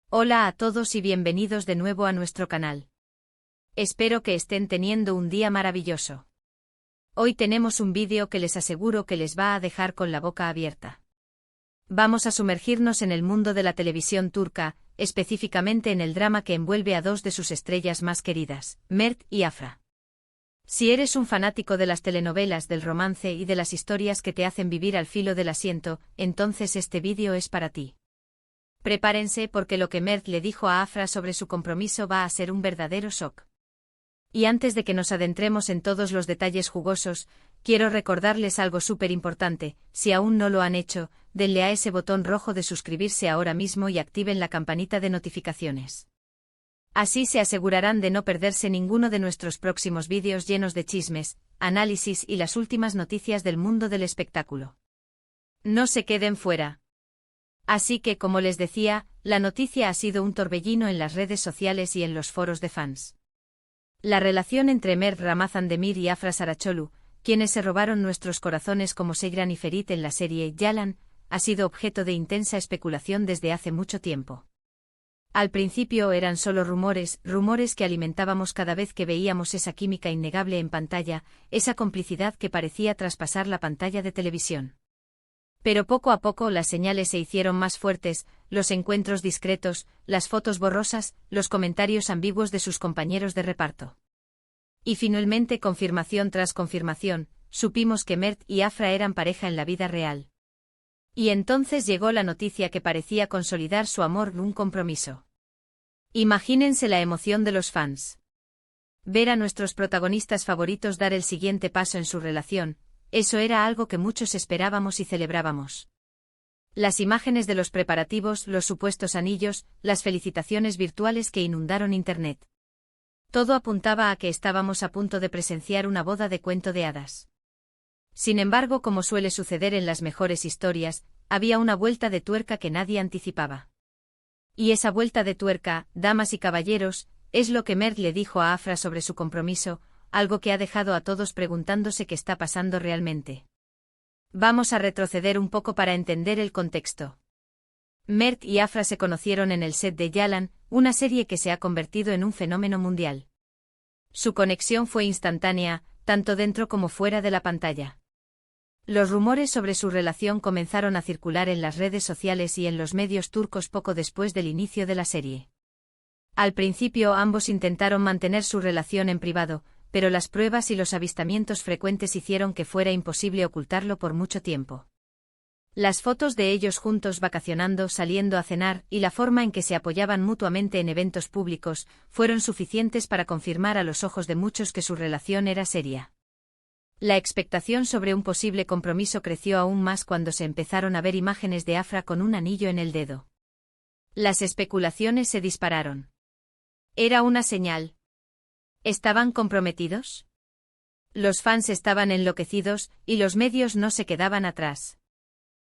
Hola a todos y bienvenidos de nuevo a nuestro canal. Espero que estén teniendo un día maravilloso. Hoy tenemos un vídeo que les aseguro que les va a dejar con la boca abierta. Vamos a sumergirnos en el mundo de la televisión turca, específicamente en el drama que envuelve a dos de sus estrellas más queridas, Mert y Afra. Si eres un fanático de las telenovelas, del romance y de las historias que te hacen vivir al filo del asiento, entonces este vídeo es para ti. Prepárense porque lo que Mert le dijo a Afra sobre su compromiso va a ser un verdadero shock. Y antes de que nos adentremos en todos los detalles jugosos, quiero recordarles algo súper importante: si aún no lo han hecho, denle a ese botón rojo de suscribirse ahora mismo y activen la campanita de notificaciones. Así se asegurarán de no perderse ninguno de nuestros próximos vídeos llenos de chismes, análisis y las últimas noticias del mundo del espectáculo. No se queden fuera. Así que, como les decía, la noticia ha sido un torbellino en las redes sociales y en los foros de fans. La relación entre Mert Ramazan-Demir y Afra Saraçoğlu, quienes se robaron nuestros corazones como Seyran y Ferit en la serie Yalan, ha sido objeto de intensa especulación desde hace mucho tiempo. Al principio eran solo rumores que alimentábamos cada vez que veíamos esa química innegable en pantalla, esa complicidad que parecía traspasar la pantalla de televisión. Pero poco a poco las señales se hicieron más fuertes, los encuentros discretos, las fotos borrosas, los comentarios ambiguos de sus compañeros de reparto. Y finalmente, confirmación tras confirmación, supimos que Mert y Afra eran pareja en la vida real. Y entonces llegó la noticia que parecía consolidar su amor en un compromiso. Imagínense la emoción de los fans. Ver a nuestros protagonistas favoritos dar el siguiente paso en su relación. Eso era algo que muchos esperábamos y celebrábamos. Las imágenes de los preparativos, los supuestos anillos, las felicitaciones virtuales que inundaron Internet. Todo apuntaba a que estábamos a punto de presenciar una boda de cuento de hadas. Sin embargo, como suele suceder en las mejores historias, había una vuelta de tuerca que nadie anticipaba. Y esa vuelta de tuerca, damas y caballeros, es lo que Mert le dijo a Afra sobre su compromiso, algo que ha dejado a todos preguntándose qué está pasando realmente. Vamos a retroceder un poco para entender el contexto. Mert y Afra se conocieron en el set de Yalan, una serie que se ha convertido en un fenómeno mundial. Su conexión fue instantánea, tanto dentro como fuera de la pantalla. Los rumores sobre su relación comenzaron a circular en las redes sociales y en los medios turcos poco después del inicio de la serie. Al principio ambos intentaron mantener su relación en privado, pero las pruebas y los avistamientos frecuentes hicieron que fuera imposible ocultarlo por mucho tiempo. Las fotos de ellos juntos vacacionando, saliendo a cenar, y la forma en que se apoyaban mutuamente en eventos públicos, fueron suficientes para confirmar a los ojos de muchos que su relación era seria. La expectación sobre un posible compromiso creció aún más cuando se empezaron a ver imágenes de Afra con un anillo en el dedo. Las especulaciones se dispararon. ¿Era una señal? ¿Estaban comprometidos? Los fans estaban enloquecidos, y los medios no se quedaban atrás.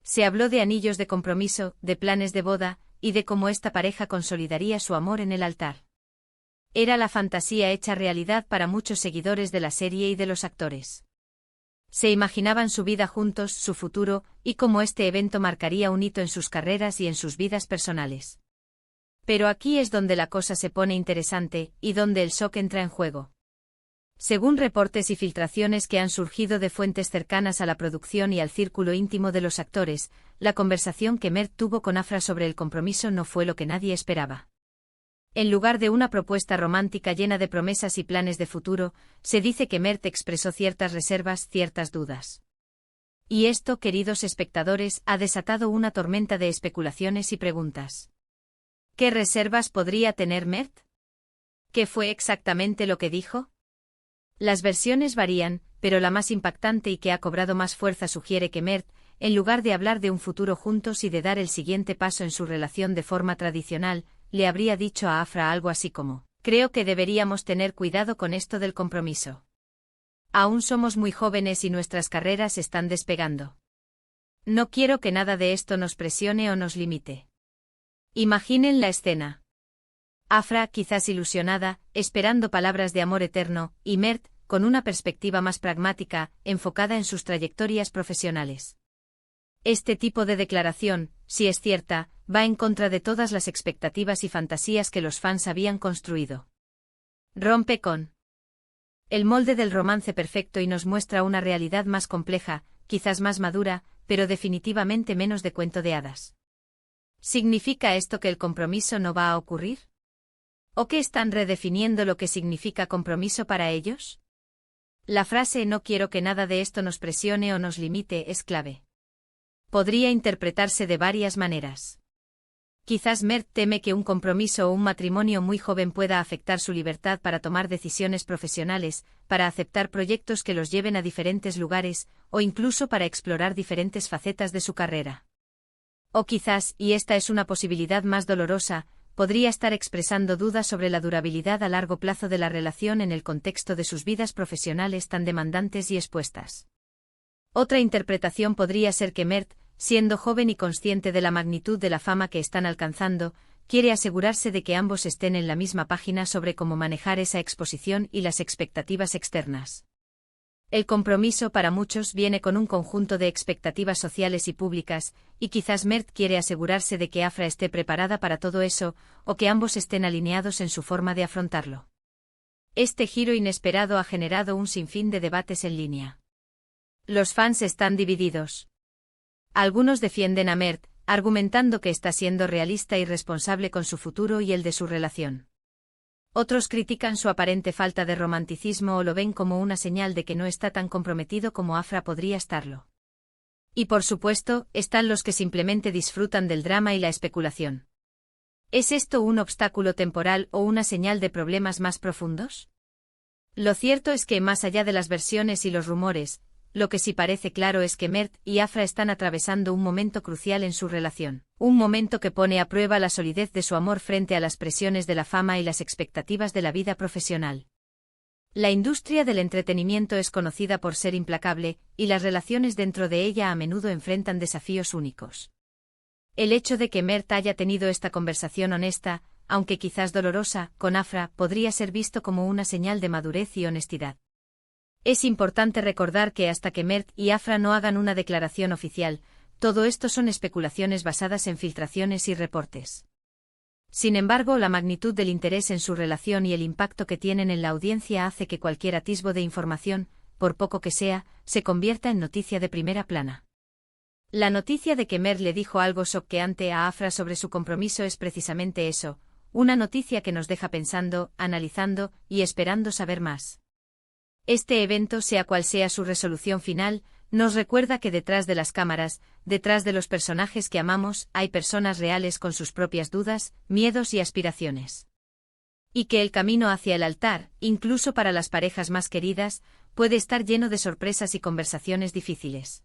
Se habló de anillos de compromiso, de planes de boda, y de cómo esta pareja consolidaría su amor en el altar. Era la fantasía hecha realidad para muchos seguidores de la serie y de los actores. Se imaginaban su vida juntos, su futuro, y cómo este evento marcaría un hito en sus carreras y en sus vidas personales. Pero aquí es donde la cosa se pone interesante, y donde el shock entra en juego. Según reportes y filtraciones que han surgido de fuentes cercanas a la producción y al círculo íntimo de los actores, la conversación que Mert tuvo con Afra sobre el compromiso no fue lo que nadie esperaba. En lugar de una propuesta romántica llena de promesas y planes de futuro, se dice que Mert expresó ciertas reservas, ciertas dudas. Y esto, queridos espectadores, ha desatado una tormenta de especulaciones y preguntas. ¿Qué reservas podría tener Mert? ¿Qué fue exactamente lo que dijo? Las versiones varían, pero la más impactante y que ha cobrado más fuerza sugiere que Mert, en lugar de hablar de un futuro juntos y de dar el siguiente paso en su relación de forma tradicional, le habría dicho a Afra algo así como: creo que deberíamos tener cuidado con esto del compromiso. Aún somos muy jóvenes y nuestras carreras están despegando. No quiero que nada de esto nos presione o nos limite. Imaginen la escena. Afra, quizás ilusionada, esperando palabras de amor eterno, y Mert, con una perspectiva más pragmática, enfocada en sus trayectorias profesionales. Este tipo de declaración, si es cierta, va en contra de todas las expectativas y fantasías que los fans habían construido. Rompe con el molde del romance perfecto y nos muestra una realidad más compleja, quizás más madura, pero definitivamente menos de cuento de hadas. ¿Significa esto que el compromiso no va a ocurrir? ¿O que están redefiniendo lo que significa compromiso para ellos? La frase "no quiero que nada de esto nos presione o nos limite" es clave. Podría interpretarse de varias maneras. Quizás Mert teme que un compromiso o un matrimonio muy joven pueda afectar su libertad para tomar decisiones profesionales, para aceptar proyectos que los lleven a diferentes lugares, o incluso para explorar diferentes facetas de su carrera. O quizás, y esta es una posibilidad más dolorosa, podría estar expresando dudas sobre la durabilidad a largo plazo de la relación en el contexto de sus vidas profesionales tan demandantes y expuestas. Otra interpretación podría ser que Mert, siendo joven y consciente de la magnitud de la fama que están alcanzando, quiere asegurarse de que ambos estén en la misma página sobre cómo manejar esa exposición y las expectativas externas. El compromiso para muchos viene con un conjunto de expectativas sociales y públicas, y quizás Mert quiere asegurarse de que Afra esté preparada para todo eso, o que ambos estén alineados en su forma de afrontarlo. Este giro inesperado ha generado un sinfín de debates en línea. Los fans están divididos. Algunos defienden a Mert, argumentando que está siendo realista y responsable con su futuro y el de su relación. Otros critican su aparente falta de romanticismo o lo ven como una señal de que no está tan comprometido como Afra podría estarlo. Y por supuesto, están los que simplemente disfrutan del drama y la especulación. ¿Es esto un obstáculo temporal o una señal de problemas más profundos? Lo cierto es que, más allá de las versiones y los rumores, lo que sí parece claro es que Mert y Afra están atravesando un momento crucial en su relación, un momento que pone a prueba la solidez de su amor frente a las presiones de la fama y las expectativas de la vida profesional. La industria del entretenimiento es conocida por ser implacable, y las relaciones dentro de ella a menudo enfrentan desafíos únicos. El hecho de que Mert haya tenido esta conversación honesta, aunque quizás dolorosa, con Afra, podría ser visto como una señal de madurez y honestidad. Es importante recordar que hasta que Mert y Afra no hagan una declaración oficial, todo esto son especulaciones basadas en filtraciones y reportes. Sin embargo, la magnitud del interés en su relación y el impacto que tienen en la audiencia hace que cualquier atisbo de información, por poco que sea, se convierta en noticia de primera plana. La noticia de que Mert le dijo algo choqueante a Afra sobre su compromiso es precisamente eso, una noticia que nos deja pensando, analizando y esperando saber más. Este evento, sea cual sea su resolución final, nos recuerda que detrás de las cámaras, detrás de los personajes que amamos, hay personas reales con sus propias dudas, miedos y aspiraciones. Y que el camino hacia el altar, incluso para las parejas más queridas, puede estar lleno de sorpresas y conversaciones difíciles.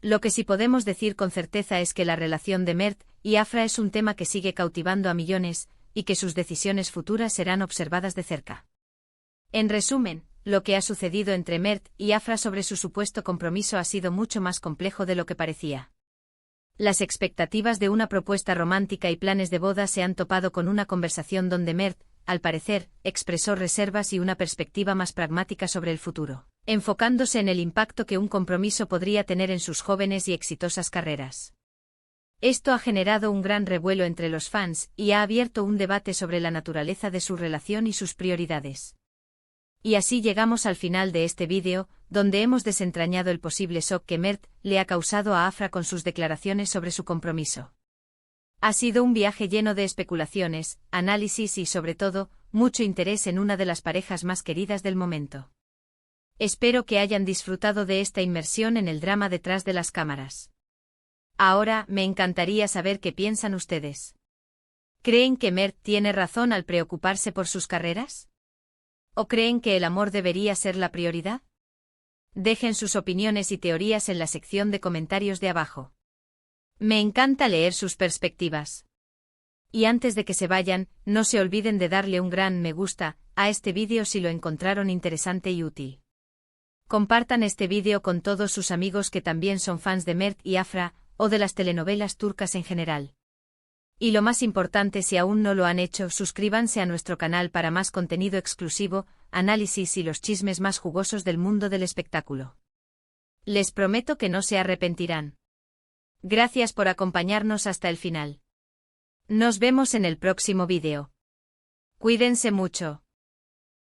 Lo que sí podemos decir con certeza es que la relación de Mert y Afra es un tema que sigue cautivando a millones, y que sus decisiones futuras serán observadas de cerca. En resumen, lo que ha sucedido entre Mert y Afra sobre su supuesto compromiso ha sido mucho más complejo de lo que parecía. Las expectativas de una propuesta romántica y planes de boda se han topado con una conversación donde Mert, al parecer, expresó reservas y una perspectiva más pragmática sobre el futuro, enfocándose en el impacto que un compromiso podría tener en sus jóvenes y exitosas carreras. Esto ha generado un gran revuelo entre los fans y ha abierto un debate sobre la naturaleza de su relación y sus prioridades. Y así llegamos al final de este vídeo, donde hemos desentrañado el posible shock que Mert le ha causado a Afra con sus declaraciones sobre su compromiso. Ha sido un viaje lleno de especulaciones, análisis y, sobre todo, mucho interés en una de las parejas más queridas del momento. Espero que hayan disfrutado de esta inmersión en el drama detrás de las cámaras. Ahora, me encantaría saber qué piensan ustedes. ¿Creen que Mert tiene razón al preocuparse por sus carreras? ¿O creen que el amor debería ser la prioridad? Dejen sus opiniones y teorías en la sección de comentarios de abajo. Me encanta leer sus perspectivas. Y antes de que se vayan, no se olviden de darle un gran me gusta a este vídeo si lo encontraron interesante y útil. Compartan este vídeo con todos sus amigos que también son fans de Mert y Afra, o de las telenovelas turcas en general. Y lo más importante, si aún no lo han hecho, suscríbanse a nuestro canal para más contenido exclusivo, análisis y los chismes más jugosos del mundo del espectáculo. Les prometo que no se arrepentirán. Gracias por acompañarnos hasta el final. Nos vemos en el próximo vídeo. Cuídense mucho.